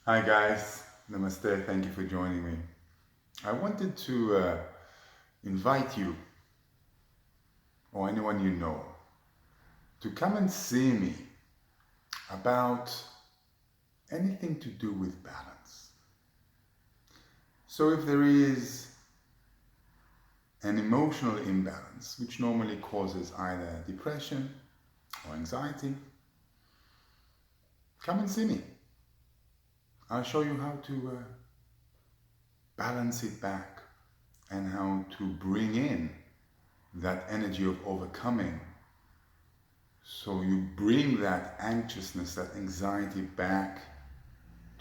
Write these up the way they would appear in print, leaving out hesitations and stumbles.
Hi guys, Namaste, thank you for joining me. I wanted to invite you or anyone you know to come and see me about anything to do with balance. So if there is an emotional imbalance, which normally causes either depression or anxiety, come and see me. I'll show you how to balance it back and how to bring in that energy of overcoming. So you bring that anxiousness, that anxiety back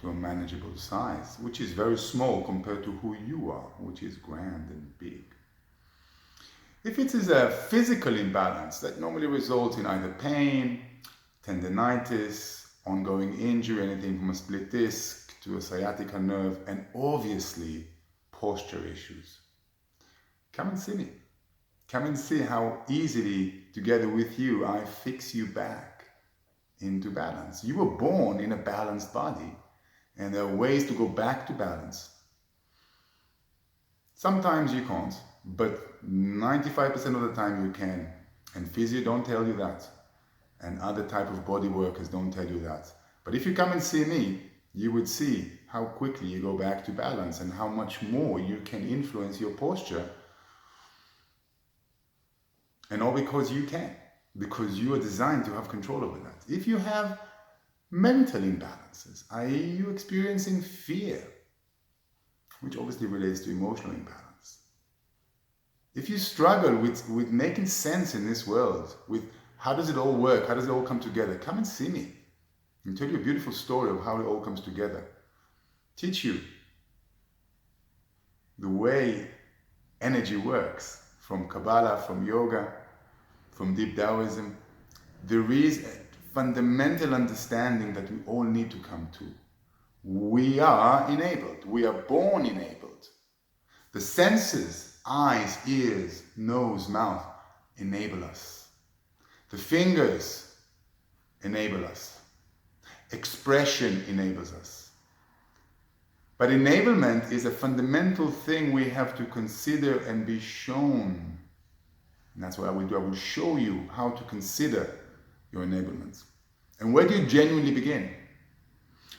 to a manageable size, which is very small compared to who you are, which is grand and big. If it is a physical imbalance that normally results in either pain, tendinitis, ongoing injury, anything from a split disc to a sciatica nerve, and obviously posture issues, come and see me. Come and see how easily, together with you, I fix you back into balance. You were born in a balanced body, and there are ways to go back to balance. Sometimes you can't, but 95% of the time you can. And physio don't tell you that. And other type of body workers don't tell you that. But if you come and see me, you would see how quickly you go back to balance and how much more you can influence your posture. And all because you can, because you are designed to have control over that. If you have mental imbalances, i.e. you experiencing fear, which obviously relates to emotional imbalance. If you struggle with making sense in this world, with how does it all work, how does it all come together, come and see me and tell you a beautiful story of how it all comes together. Teach you the way energy works from Kabbalah, from yoga, from deep Taoism. There is a fundamental understanding that we all need to come to. We are enabled. We are born enabled. The senses, eyes, ears, nose, mouth, enable us. The fingers enable us. Expression enables us. But enablement is a fundamental thing we have to consider and be shown. And that's what I will do. I will show you how to consider your enablement. And where do you genuinely begin?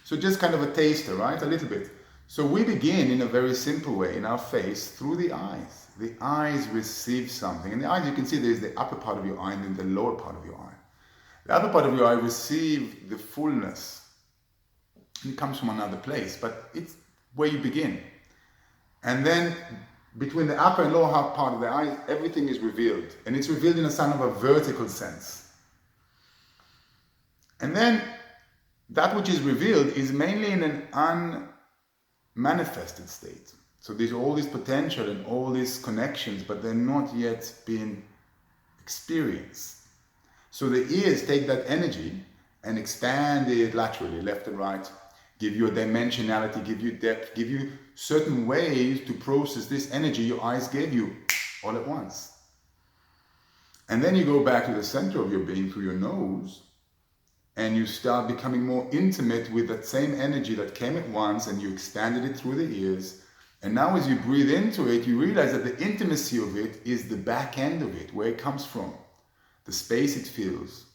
So just kind of a taster, right? A little bit. So we begin in a very simple way in our face through the eyes. The eyes receive something. And the eyes, you can see there's the upper part of your eye and then the lower part of your eye. The upper part of your eye receives the fullness. It comes from another place, but it's where you begin. And then between the upper and lower part of the eye, everything is revealed. And it's revealed in a kind of a vertical sense. And then that which is revealed is mainly in an unmanifested state. So there's all this potential and all these connections, but they're not yet being experienced. So the ears take that energy and expand it laterally, left and right, give you a dimensionality, give you depth, give you certain ways to process this energy your eyes gave you all at once. And then you go back to the center of your being through your nose, and you start becoming more intimate with that same energy that came at once, and you expanded it through the ears. And now as you breathe into it, you realize that the intimacy of it is the back end of it, where it comes from, the space it fills.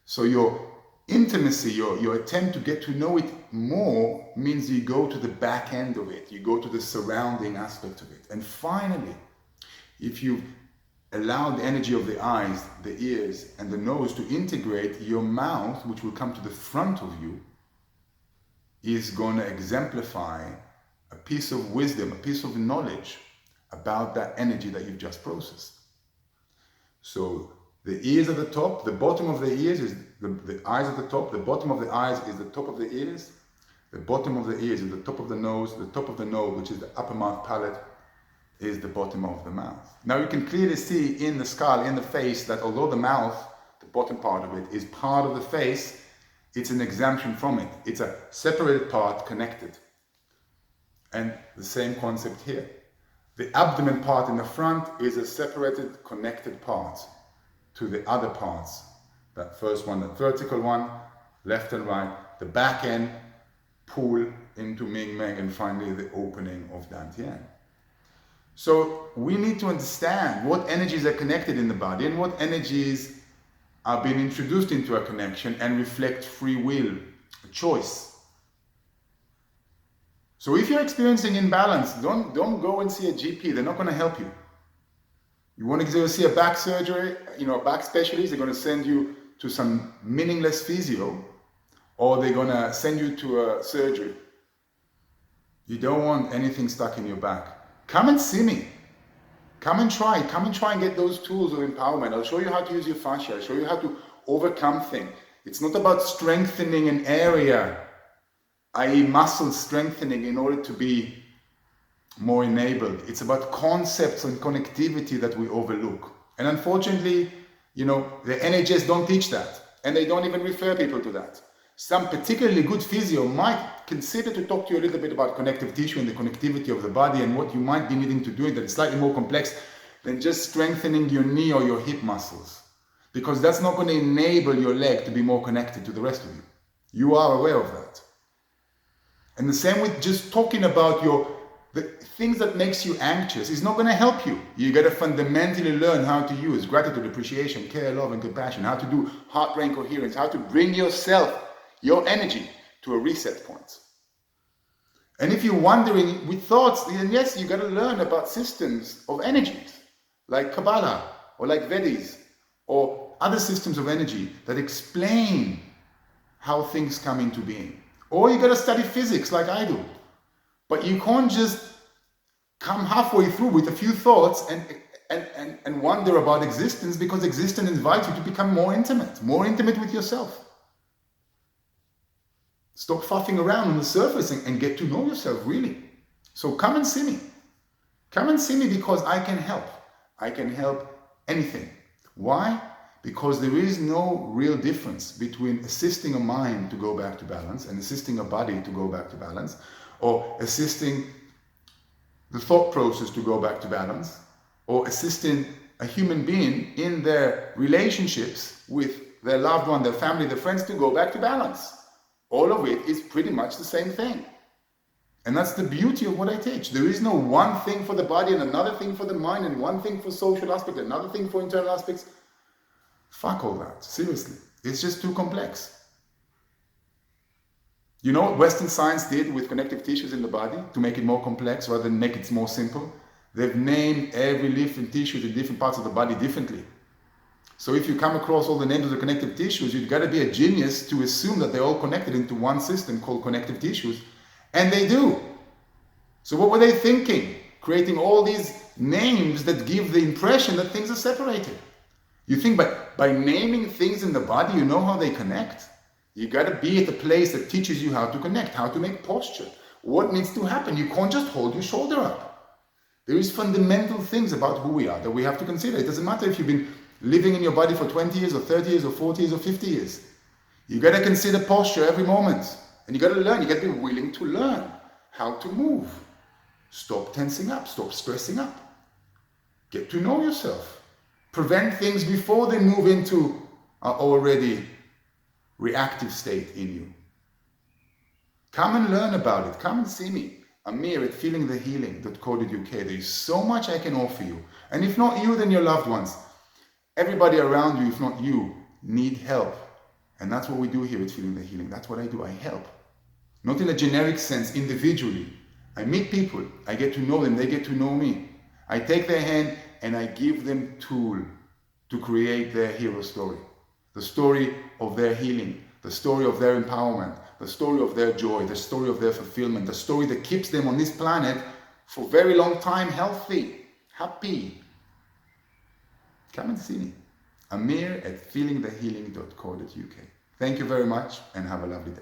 So your intimacy, your attempt to get to know it more means you go to the back end of it, you go to the surrounding aspect of it. And finally, if you allow the energy of the eyes, the ears, and the nose to integrate, your mouth, which will come to the front of you, is going to exemplify a piece of wisdom, a piece of knowledge about that energy that you've just processed. So the ears at the top, the bottom of the ears is the eyes at the top, the bottom of the eyes is the top of the ears, the bottom of the ears is the top of the nose, the top of the nose, which is the upper mouth palate, is the bottom of the mouth. Now you can clearly see in the skull, in the face, that although the mouth, the bottom part of it, is part of the face, it's an exemption from it. It's a separated part connected. And the same concept here. The abdomen part in the front is a separated, connected part to the other parts. That first one, the vertical one, left and right. The back end pull into Ming Meng and finally the opening of Dantian. So we need to understand what energies are connected in the body and what energies are being introduced into a connection and reflect free will, a choice. So if you're experiencing imbalance, don't go and see a GP. They're not going to help you. You want to go see a back surgery, a back specialist, they're going to send you to some meaningless physio, or they're going to send you to a surgery. You don't want anything stuck in your back. Come and see me. Come and try and get those tools of empowerment. I'll show you how to use your fascia. I'll show you how to overcome things. It's not about strengthening an area, i.e. muscle strengthening in order to be more enabled. It's about concepts and connectivity that we overlook. And unfortunately, the NHS don't teach that. And they don't even refer people to that. Some particularly good physio might consider to talk to you a little bit about connective tissue and the connectivity of the body and what you might be needing to do that is slightly more complex than just strengthening your knee or your hip muscles. Because that's not going to enable your leg to be more connected to the rest of you. You are aware of that. And the same with just talking about the things that makes you anxious is not going to help you. You got to fundamentally learn how to use gratitude, appreciation, care, love, and compassion, how to do heart-brain coherence, how to bring yourself, your energy, to a reset point. And if you're wondering with thoughts, then yes, you got to learn about systems of energies, like Kabbalah, or like Vedas, or other systems of energy that explain how things come into being. Or you got to study physics like I do. But you can't just come halfway through with a few thoughts and wonder about existence, because existence invites you to become more intimate with yourself. Stop fuffing around on the surface and get to know yourself really. So come and see me. Come and see me because I can help. I can help anything. Why? Because there is no real difference between assisting a mind to go back to balance and assisting a body to go back to balance, or assisting the thought process to go back to balance, or assisting a human being in their relationships with their loved one, their family, their friends to go back to balance. All of it is pretty much the same thing. And that's the beauty of what I teach. There is no one thing for the body and another thing for the mind and one thing for social aspect, another thing for internal aspects. Fuck all that, seriously. It's just too complex. You know what Western science did with connective tissues in the body to make it more complex rather than make it more simple? They've named every different tissue in different parts of the body differently. So if you come across all the names of the connective tissues, you've got to be a genius to assume that they're all connected into one system called connective tissues. And they do. So what were they thinking? Creating all these names that give the impression that things are separated. You think by naming things in the body, you know how they connect. You got to be at a place that teaches you how to connect, how to make posture. What needs to happen? You can't just hold your shoulder up. There is fundamental things about who we are that we have to consider. It doesn't matter if you've been living in your body for 20 years or 30 years or 40 years or 50 years. You got to consider posture every moment. And you got to learn. You got to be willing to learn how to move. Stop tensing up. Stop stressing up. Get to know yourself. Prevent things before they move into an already reactive state in you. Come and learn about it. Come and see me. Amir at feelingthehealing.co.uk. There is so much I can offer you. And if not you, then your loved ones. Everybody around you, if not you, need help. And that's what we do here at Feeling the Healing. That's what I do. I help. Not in a generic sense, individually. I meet people. I get to know them. They get to know me. I take their hand and I give them tool to create their hero story. The story of their healing. The story of their empowerment. The story of their joy. The story of their fulfillment. The story that keeps them on this planet for a very long time healthy, happy. Come and see me. Amir at feelingthehealing.co.uk. Thank you very much and have a lovely day.